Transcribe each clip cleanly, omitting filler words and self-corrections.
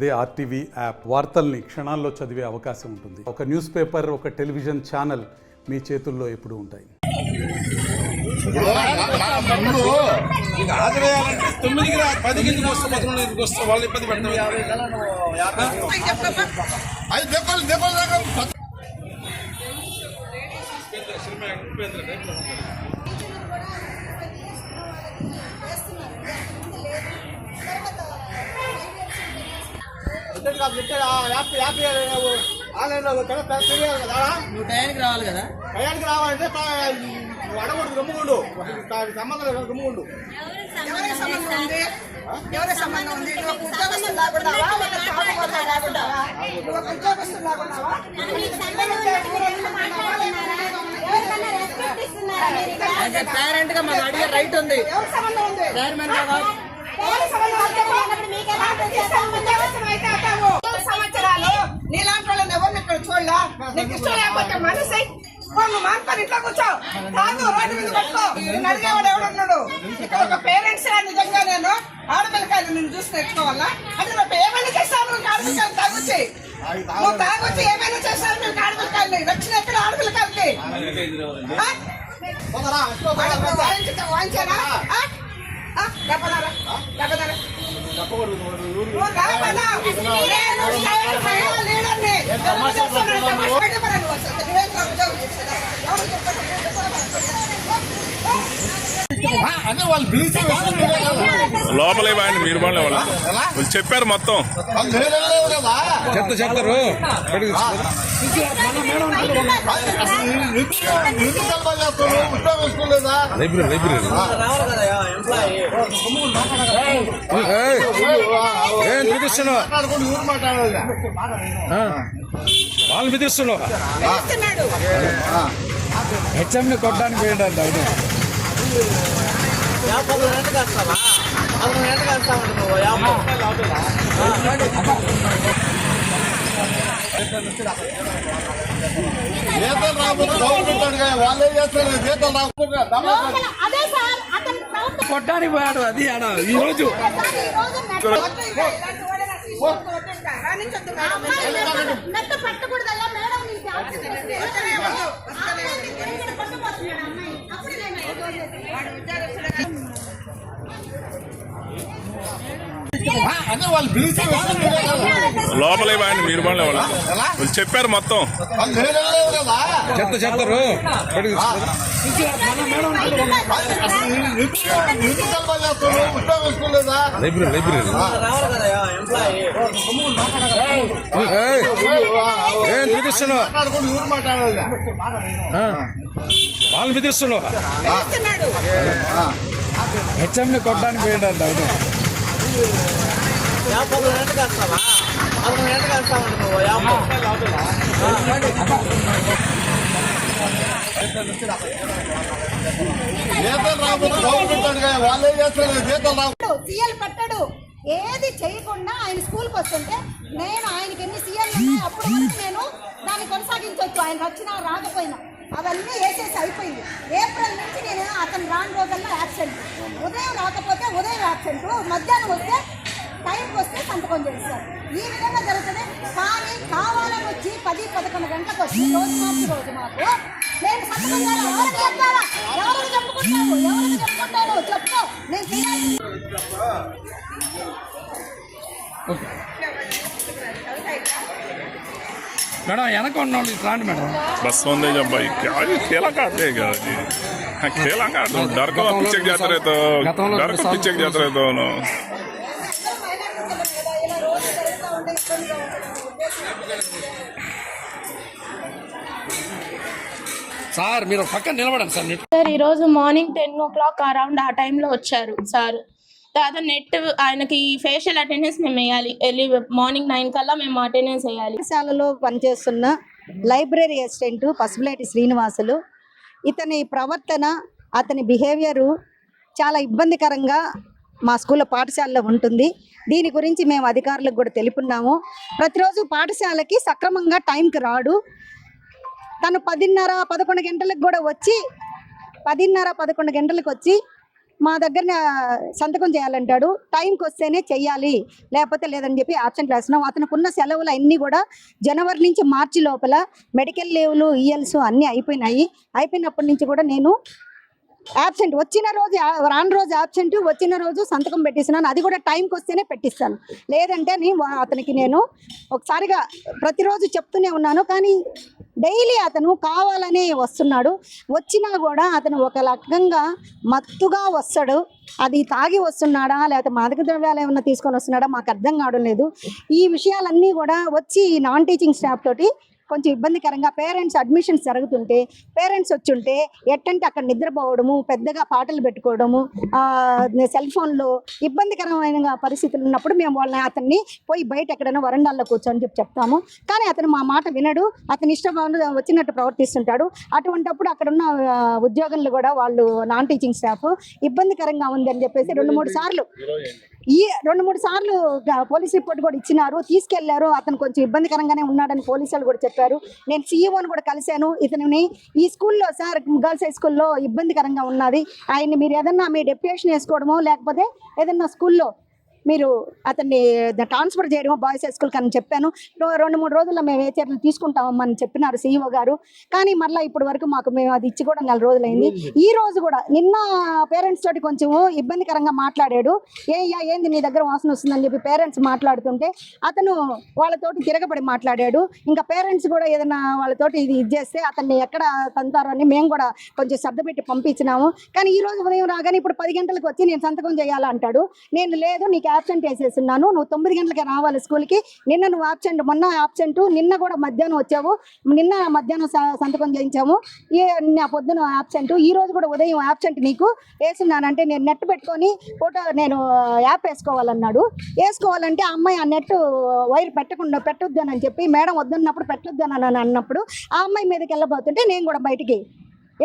అదే RTV app వార్తల్ని క్షణాల్లో చదివే అవకాశం ఉంటుంది. ఒక న్యూస్ పేపర్, ఒక టెలివిజన్ ఛానల్ మీ చేతుల్లో ఎప్పుడూ ఉంటాయి. నువ్వు టయానికి రావాలి కదా. టయానికి రావాలంటే అడగొడు గమ్ముకుండు, సంబంధం లేదు, గమ్ముకుండు. ఎవరి సంబంధం ఉంది? ఉద్యోగస్తులు లాగున్నావా? పేరెంట్ గా మాకు అడిగే రైట్ ఉంది. చైర్మన్ సంవత్సరాలు నీలాంటి వాళ్ళని ఎవరిని ఇక్కడ చూడలా. నీకు ఇష్టం లేకపోతే మనసు మానుకొని ఇంట్లో కూర్చో, తాగు, రోడ్డు మీద పెట్టుకో. నేను అడిగేవాడు ఎవడున్నాడు ఇక్కడ? ఒక పేరెంట్స్ నిజంగా నేను ఆడపిల్లకాయలు నేను చూసి నేర్చుకోవాలా? అంటే నువ్వు ఏమైనా చేస్తాను ఆడపిల్లకాయలు తాగొచ్చి, నువ్వు తాగొచ్చి ఏమైనా చేస్తాను మేము ఆడపిల్లకాయలు. రక్షణ ఎక్కడ ఆడపిల్లకాయలకి? వాయించారా? లోపలే బాగా మీరు బాగా వాళ్ళు చెప్పారు మొత్తం చెప్తారు. వాళ్ళు బెదిరిస్తున్నావు. హెచ్ఎంని కొట్టడానికి పోయిందంట. కొట్టడానికి పోయాడు. అది ఆడ ఈ రోజు లోపలే బాగా మీరు బాగా వాళ్ళు చెప్పారు మొత్తం చెప్తారు. వాళ్ళు బెదిరిస్తున్నావు. హెచ్ఎంని కొట్టడానికి పోయిందంట. సీఎల్ పట్టాడు, ఏది చేయకుండా ఆయన స్కూల్కి వస్తుంటే నేను ఆయనకి ఎన్ని సీఎల్ ఉన్నాయి అప్పుడు నేను దాన్ని కొనసాగించవచ్చు. ఆయన వచ్చినా రాకపోయినా అవన్నీ వేసేసి అయిపోయింది. ఏప్రిల్ నుంచి నేను అతను రాని రోజుల్లో యాబ్సెంట్. ఉదయం రాకపోతే ఉదయం యాబ్సెంట్, మధ్యాహ్నం వస్తే టైంకి వస్తే సంతకం చేస్తారు. ఈ విధంగా జరుగుతుంది. కానీ కావాలని వచ్చి 10-11 గంటలకు వచ్చి రోజు మార్చి రోజు మాకు నేను సంతకం చేయాలి. ఎవరికి చెప్తారా? ఎవరికి చెప్పుకుంటావు? ఎవరికి చెప్పుకుంటాను? చెప్పు. నేను చేయాలి. మేడం వెనక ఉన్నాడు. రాండి మేడం. बस सोने जब भाई क्या ये खेला काटते हैं क्या जी? हाँ खेला काट दो. डर को पीछे जाते रहे तो डर को पीछे जाते रहे तो ना సార్ మీరు పక్కన నిలబడండి సార్. సార్ ఈరోజు మార్నింగ్ 10 o'clock అరౌండ్ ఆ టైంలో వచ్చారు సార్. తర్వాత నెట్ ఆయనకి ఫేషియల్ అటెండెన్స్ మేము వేయాలి. ఎర్లీ మార్నింగ్ 9 కల్లా మేము అటెండెన్స్ వేయాలి. పాఠశాలలో పనిచేస్తున్న లైబ్రరీ అసిస్టెంట్ పసుపులేటి శ్రీనివాసులు, ఇతని ప్రవర్తన, అతని బిహేవియరు చాలా ఇబ్బందికరంగా మా స్కూల్లో పాఠశాలలో ఉంటుంది. దీని గురించి మేము అధికారులకు కూడా తెలుపున్నాము. ప్రతిరోజు పాఠశాలకి సక్రమంగా టైంకి రాడు. తను 10:30-11 గంటలకు కూడా వచ్చి 10:30-11 గంటలకు వచ్చి మా దగ్గర సంతకం చేయాలంటాడు. టైంకి వస్తేనే చెయ్యాలి, లేకపోతే లేదని చెప్పి ఆబ్సెంట్ వేస్తున్నాం. అతనికి ఉన్న సెలవులు అన్నీ కూడా జనవరి నుంచి మార్చి లోపల మెడికల్ లీవ్లు, ఈఎల్స్ అన్నీ అయిపోయినాయి. అయిపోయినప్పటి నుంచి కూడా నేను యాబ్సెంట్, వచ్చిన రోజు రాని రోజు యాబ్సెంట్, వచ్చిన రోజు సంతకం పెట్టిస్తున్నాను. అది కూడా టైంకి వస్తేనే పెట్టిస్తాను, లేదంటే అతనికి నేను ఒకసారిగా ప్రతిరోజు చెప్తూనే ఉన్నాను. కానీ డైలీ అతను కావాలనే వస్తున్నాడు. వచ్చినా కూడా అతను ఒక రకంగా మత్తుగా వస్తాడు. అది తాగి వస్తున్నాడా లేకపోతే మాదక ద్రవ్యాలు ఏమన్నా తీసుకొని వస్తున్నాడా మాకు అర్థం కావడం లేదు. ఈ విషయాలన్నీ కూడా వచ్చి నాన్ టీచింగ్ స్టాఫ్ తోటి కొంచెం ఇబ్బందికరంగా, పేరెంట్స్ అడ్మిషన్స్ జరుగుతుంటే పేరెంట్స్ వచ్చుంటే ఎట్టంటే అక్కడ నిద్రపోవడము, పెద్దగా పాటలు పెట్టుకోవడము, సెల్ ఫోన్లో ఇబ్బందికరమైన పరిస్థితులు ఉన్నప్పుడు మేము అతన్ని పోయి బయట ఎక్కడైనా వరండాల్లో కూర్చొని చెప్తాము. కానీ అతను మా మాట వినడు. అతని ఇష్టం వచ్చినట్టు ప్రవర్తిస్తుంటాడు. అటువంటప్పుడు అక్కడ ఉన్న ఉద్యోగులు కూడా వాళ్ళు నాన్ టీచింగ్ స్టాఫ్ ఇబ్బందికరంగా ఉంది అని చెప్పేసి 2-3 సార్లు పోలీస్ రిపోర్ట్ కూడా ఇచ్చినారు, తీసుకెళ్లారు. అతను కొంచెం ఇబ్బందికరంగానే ఉన్నాడని పోలీసు వాళ్ళు కూడా చెప్పారు. నేను సీఈఓని కూడా కలిశాను. ఇతనిని ఈ స్కూల్లో సార్ గర్ల్స్ హై స్కూల్లో ఇబ్బందికరంగా ఉన్నది, ఆయన్ని మీరు ఏదన్నా మీ డెప్యుటేషన్ వేసుకోవడమో లేకపోతే ఏదన్నా స్కూల్లో మీరు అతన్ని ట్రాన్స్ఫర్ చేయడమో బాయ్స్ హై స్కూల్కి అని చెప్పాను. 2-3 రోజుల్లో మేము ఏ చర్యలు తీసుకుంటామని చెప్పినారు సీఈఓ గారు. కానీ మళ్ళీ ఇప్పటి వరకు మేము అది ఇచ్చి కూడా 4 రోజులైంది. ఈ రోజు కూడా నిన్న పేరెంట్స్ తోటి కొంచెం ఇబ్బందికరంగా మాట్లాడాడు. ఏంది నీ దగ్గర వాసన వస్తుందని చెప్పి పేరెంట్స్ మాట్లాడుతుంటే అతను వాళ్ళతోటి తిరగబడి మాట్లాడాడు. ఇంకా పేరెంట్స్ కూడా ఏదైనా వాళ్ళతోటి ఇది చేస్తే అతన్ని ఎక్కడ తంతారో అని మేము కూడా కొంచెం శ్రద్ధ పెట్టి పంపించినాము. కానీ ఈ రోజు ఉదయం రాగానే ఇప్పుడు 10 గంటలకు వచ్చి నేను సంతకం చేయాలంటాడు. నేను లేదు, నీకు యాబ్సెంట్ వేసేస్తున్నాను, నువ్వు 9 గంటలకే రావాలి స్కూల్కి. నిన్న నువ్వు యాబ్సెంట్, మొన్న యాబ్సెంట్, నిన్న కూడా మధ్యాహ్నం వచ్చావు, నిన్న మధ్యాహ్నం సంతకం చేయించాము, నా పొద్దున యాబ్సెంట్, ఈ రోజు కూడా ఉదయం యాబ్సెంట్ నీకు వేస్తున్నానంటే నేను నెట్ పెట్టుకొని ఫోటో నేను యాప్ వేసుకోవాలన్నాడు. వేసుకోవాలంటే ఆ అమ్మాయి ఆ నెట్ వైర్ పెట్టొద్దు అని చెప్పి మేడం వద్దన్నప్పుడు పెట్టొద్దు అని అన్నప్పుడు ఆ అమ్మాయి మీదకి వెళ్ళబోతుంటే నేను కూడా బయటికి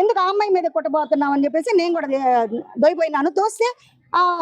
ఎందుకు ఆ అమ్మాయి మీద కొట్టబోతున్నావు అని చెప్పేసి నేను కూడా దొరిపోయినాను. తోస్తే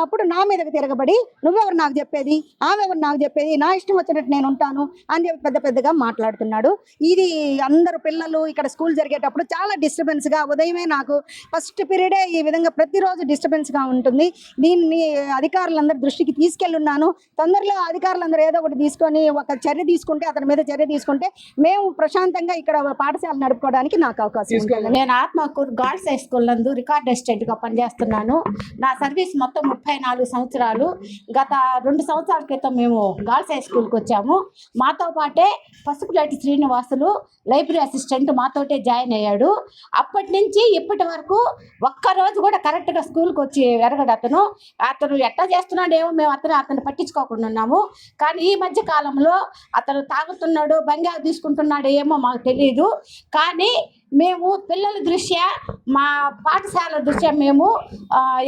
అప్పుడు నా మీదకి తిరగబడి నువ్వెవరు నాకు చెప్పేది, ఆమెవరు నాకు చెప్పేది, నా ఇష్టం వచ్చినట్టు నేను ఉంటాను అని చెప్పి పెద్దగా మాట్లాడుతున్నాడు. ఇది అందరు పిల్లలు ఇక్కడ స్కూల్ జరిగేటప్పుడు చాలా డిస్టర్బెన్స్గా, ఉదయమే నాకు ఫస్ట్ పీరియడే ఈ విధంగా ప్రతిరోజు డిస్టర్బెన్స్గా ఉంటుంది. దీన్ని అధికారులందరి దృష్టికి తీసుకెళ్ళున్నాను. తొందరలో అధికారులందరూ ఏదో ఒకటి తీసుకొని ఒక చర్య తీసుకుంటే, అతని మీద చర్య తీసుకుంటే మేము ప్రశాంతంగా ఇక్కడ పాఠశాల నడుపుకోవడానికి నాకు అవకాశం ఉంటుంది. నేను ఆత్మకూరు గర్ల్స్ హై స్కూల్ నందు రికార్డ్ అసిస్టెంట్గా పనిచేస్తున్నాను. నా సర్వీస్ మొత్తం 34 సంవత్సరాలు. గత 2 సంవత్సరాల క్రితం మేము గర్ల్స్ హై స్కూల్కి వచ్చాము. మాతో పాటే పసుపులేటి శ్రీనివాసులు లైబ్రరీ అసిస్టెంట్ మాతోటే జాయిన్ అయ్యాడు. అప్పటి నుంచి ఇప్పటి వరకు ఒక్కరోజు కూడా కరెక్ట్గా స్కూల్కి వచ్చి ఎరగడు. అతను ఎట్లా చేస్తున్నాడేమో మేము అతను పట్టించుకోకుండా ఉన్నాము. కానీ ఈ మధ్య కాలంలో అతను తాగుతున్నాడు, బంగారు తీసుకుంటున్నాడు ఏమో మాకు తెలియదు. కానీ మేము పిల్లల దృష్ట్యా, మా పాఠశాల దృష్ట్యా మేము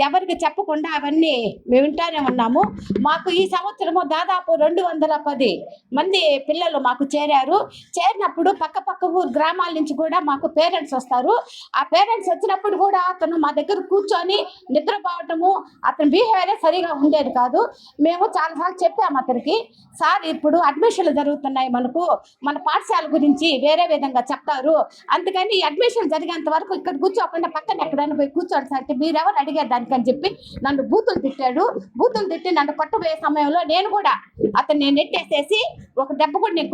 ఎవరికి చెప్పకుండా అవన్నీ మేము వింటానే ఉన్నాము. మాకు ఈ సంవత్సరము దాదాపు 210 మంది పిల్లలు మాకు చేరారు. చేరినప్పుడు పక్క ఊరు గ్రామాల నుంచి కూడా మాకు పేరెంట్స్ వస్తారు. ఆ పేరెంట్స్ వచ్చినప్పుడు కూడా అతను మా దగ్గర కూర్చొని నిద్రపోవటము, అతని బిహేవియర్ సరిగా ఉండేది కాదు. మేము చాలాసార్లు చెప్పాము అతనికి, సార్ ఇప్పుడు అడ్మిషన్లు జరుగుతున్నాయి, మన పాఠశాల గురించి వేరే విధంగా చెప్తారు, అందుకని ఈ అడ్మిషన్ జరిగేంత వరకు ఇక్కడ కూర్చోకుండా పక్కన ఎక్కడైనా పోయి కూర్చోండి సార్ అంటే మీరెవరు అడిగారు దానికని చెప్పి నన్ను బూతులు తిట్టి నన్ను కొట్టబోయే సమయంలో నేను కూడా అతన్ని నెట్టేసేసి ఒక దెబ్బ కూడా నేను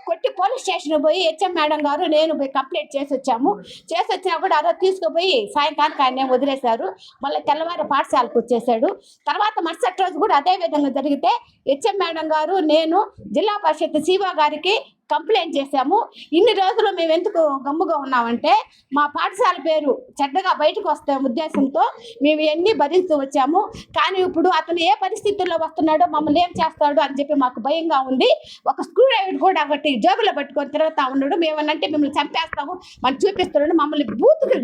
కొట్టి పోలీస్ స్టేషన్ పోయి హెచ్ఎం మేడం గారు నేను పోయి కంప్లైంట్ చేసి వచ్చినా కూడా అలా తీసుకుపోయి సాయంకాలానికి ఆయన వదిలేశారు. మళ్ళీ తెల్లవారి పాఠశాలకు వచ్చేసాడు. తర్వాత మరుసటి రోజు కూడా అదే విధంగా జరిగితే హెచ్ఎం మేడం గారు నేను జిల్లా పరిషత్ సీఓ గారికి కంప్లైంట్ చేశాము. ఇన్ని రోజులు మేము ఎందుకు గమ్ముగా ఉన్నామంటే మా పాఠశాల పేరు చెడ్డగా బయటకు వస్తే ఉద్దేశంతో మేము ఎన్ని భరిస్తూ వచ్చాము. కానీ ఇప్పుడు అతను ఏ పరిస్థితుల్లో వస్తున్నాడో, మమ్మల్ని ఏం చేస్తాడు అని చెప్పి మాకు భయంగా ఉంది. ఒక స్క్రూ డ్రైవర్ కూడా ఒకటి జేబులో పెట్టుకొని తిరుగుతూ ఉన్నాడు. మేమనంటే మిమ్మల్ని చంపేస్తాము మనం చూపిస్తున్నాడు, మమ్మల్ని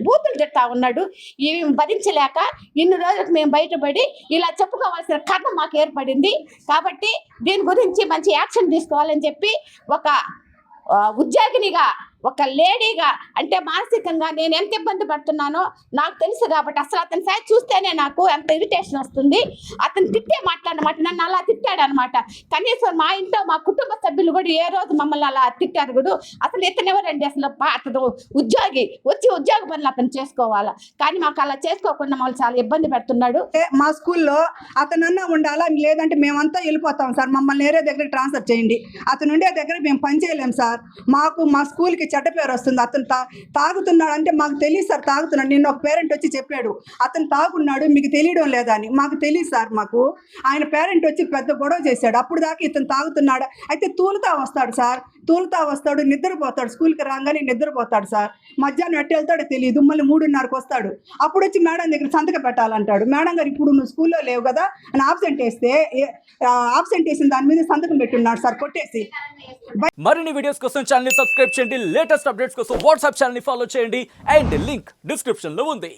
బూతులు తిడతా ఉన్నాడు. ఇవి భరించలేక ఇన్ని రోజులకు మేము బయటపడి ఇలా చెప్పుకోవాల్సిన కథ మాకు ఏర్పడింది. కాబట్టి దీని గురించి మంచి యాక్షన్ తీసుకోవాలని చెప్పి ఒక ఉద్యోగినిగా ఒక లేడీగా అంటే మానసికంగా నేను ఎంత ఇబ్బంది పడుతున్నానో నాకు తెలుసు కాబట్టి అసలు అతని సైడ్ చూస్తేనే నాకు ఎంత ఇరిటేషన్ వస్తుంది. అతను తిట్టే మాట్లాడనమాట, నన్ను అలా తిట్టాడు అనమాట. కనీసం మా ఇంట్లో మా కుటుంబ సభ్యులు కూడా ఏ రోజు మమ్మల్ని అలా తిట్టారు కూడా. అసలు ఇతను ఎవరండి, అసలు అతను ఉద్యోగి, వచ్చి ఉద్యోగ పనులు అతను చేసుకోవాలా, కానీ మాకు అలా చేసుకోకుండా మమ్మల్ని చాలా ఇబ్బంది పెడుతున్నాడు. మా స్కూల్లో అతనన్నా ఉండాలా, లేదంటే మేమంతా వెళ్ళిపోతాం సార్, మమ్మల్ని వేరే దగ్గర ట్రాన్స్ఫర్ చేయండి. అతను ఉండే దగ్గర మేము పని చేయలేం సార్. మాకు మా స్కూల్కి చెడ్డ పేరు వస్తుంది. అతను తాగుతున్నాడు అంటే మాకు తెలియదు సార్. తాగుతున్నాడు, నిన్న ఒక పేరెంట్ వచ్చి చెప్పాడు అతను తాగున్నాడు, మీకు తెలియడం లేదా అని. మాకు తెలియదు సార్. మాకు ఆయన పేరెంట్ వచ్చి పెద్ద గొడవ చేశాడు. అప్పుడు దాకా ఇతను తాగుతున్నాడు. అయితే తూలుతా వస్తాడు సార్, తూలుతా వస్తాడు, నిద్రపోతాడు. స్కూల్కి రాగానే నిద్రపోతాడు సార్. మధ్యాహ్నం ఎట్టు వెళ్తాడో తెలియదు, మళ్ళీ 3:30కి వస్తాడు. అప్పుడు వచ్చి మేడం దగ్గర సంతకం పెట్టాలంటాడు. మేడం గారు ఇప్పుడు నువ్వు స్కూల్లో లేవు కదా అని ఆబ్సెంట్ వేస్తే, ఆబ్సెంట్ వేసిన దాని మీద సంతకం పెట్టున్నాడు సార్ కొట్టేసి. మరిన్ని వీడియోస్ కోసం ఛానల్ ని సబ్స్క్రైబ్ చేయండి. లేటెస్ట్ అప్డేట్స్ కోసం వాట్సాప్ ఛానల్ ని ఫాలో చేయండి. అండ్ లింక్ డిస్క్రిప్షన్ లో ఉంది.